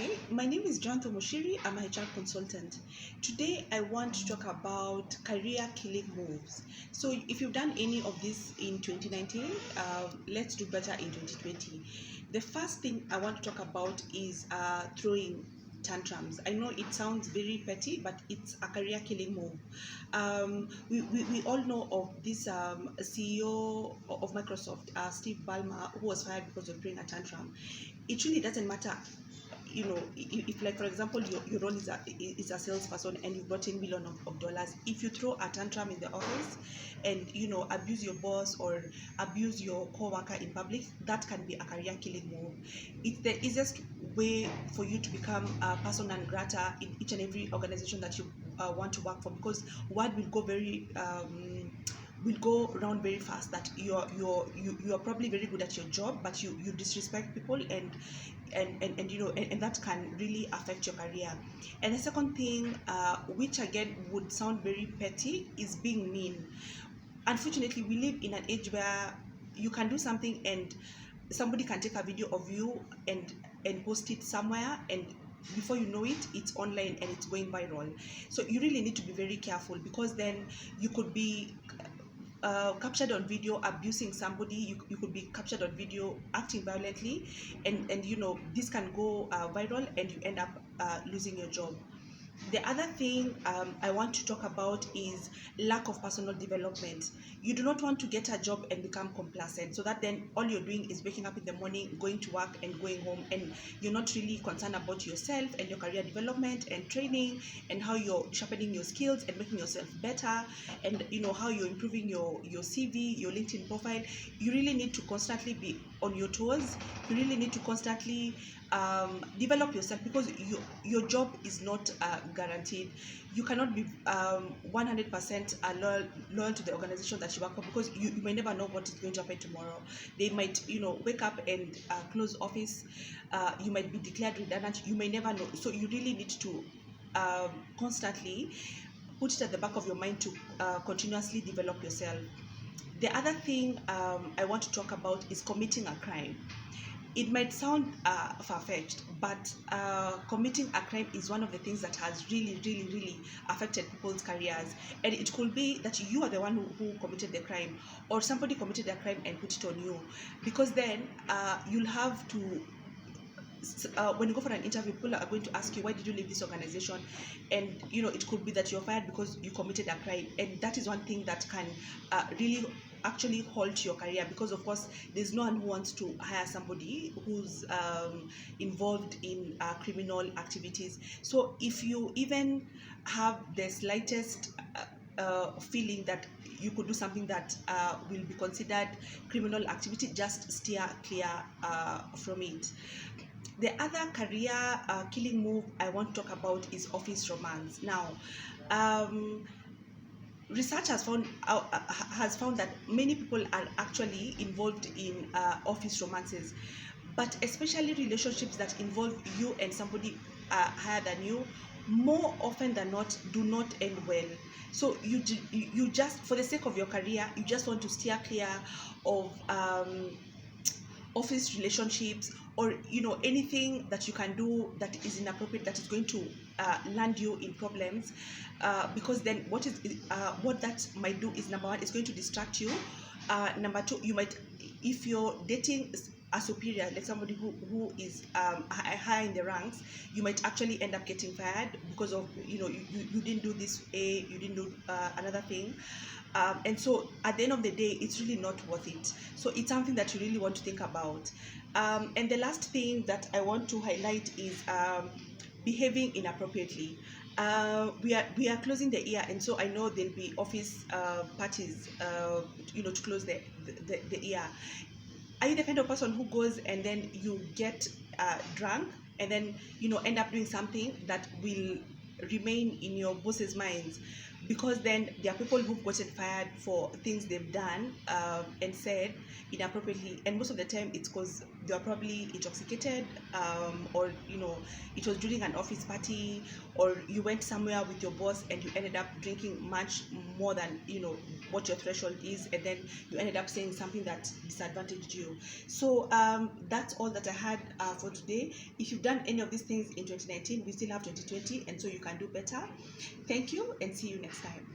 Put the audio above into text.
Hi, my name is John Tomoshiri. I'm a HR consultant. Today, I want to talk about career killing moves. So, if you've done any of this in 2019, let's do better in 2020. The first thing I want to talk about is throwing tantrums. I know it sounds very petty, but it's a career killing move. We all know of this CEO of Microsoft, Steve Ballmer, who was fired because of throwing a tantrum. It really doesn't matter, if like for example your role is a salesperson and you've gotten millions of dollars. If you throw a tantrum in the office and abuse your boss or abuse your co-worker in public, that can be a career killing move. It's the easiest way for you to become a person non grata in each and every organization that you want to work for, because word will go around very fast that you're probably very good at your job, but you disrespect people, and that can really affect your career. And the second thing, which again would sound very petty, is being mean. Unfortunately, we live in an age where you can do something and somebody can take a video of you and post it somewhere, and before you know it, it's online and it's going viral. So you really need to be very careful, because then you could be captured on video abusing somebody. You could be captured on video acting violently, and this can go viral, and you end up losing your job. The other thing I want to talk about is lack of personal development. You do not want to get a job and become complacent, so that then all you're doing is waking up in the morning, going to work, and going home, and you're not really concerned about yourself and your career development and training, and how you're sharpening your skills and making yourself better, and how you're improving your CV, your LinkedIn profile. You really need to constantly be on your toes. You really need to constantly develop yourself, because your job is not guaranteed. You cannot be 100% loyal to the organization that you work for, because you may never know what is going to happen tomorrow. They might wake up and close office. You might be declared redundant. You may never know. So you really need to constantly put it at the back of your mind to continuously develop yourself. The other thing I want to talk about is committing a crime. It might sound far-fetched, but committing a crime is one of the things that has really affected people's careers. And it could be that you are the one who committed the crime, or somebody committed a crime and put it on you, because then you'll have to, when you go for an interview, people are going to ask you, why did you leave this organization? And it could be that you're fired because you committed a crime, and that is one thing that can really actually halt your career, because of course there's no one who wants to hire somebody who's involved in criminal activities. So if you even have the slightest feeling that you could do something that will be considered criminal activity, just steer clear from it. The other career killing move I want to talk about is office romance. Now, research has found that many people are actually involved in office romances, but especially relationships that involve you and somebody higher than you, more often than not, do not end well. So you just, for the sake of your career, you just want to steer clear of office relationships, or anything that you can do that is inappropriate, that is going to land you in problems, because then what that might do is, number one, it's going to distract you. Number two, you might, if you're dating a superior, like somebody who is high in the ranks, you might actually end up getting fired because of you didn't do this, you didn't do another thing. And so at the end of the day, it's really not worth it. So it's something that you really want to think about. And the last thing that I want to highlight is behaving inappropriately. We are closing the year, and so I know there'll be office parties to close the year. Are you the kind of person who goes and then you get drunk, and then end up doing something that will remain in your boss's minds? Because then there are people who've gotten fired for things they've done and said inappropriately, and most of the time it's because you are probably intoxicated, or you know, it was during an office party, or you went somewhere with your boss and you ended up drinking much more than, you know, what your threshold is, and then you ended up saying something that disadvantaged you. So that's all that I had for today. If you've done any of these things in 2019, we still have 2020, and so you can do better. Thank you, and see you next time.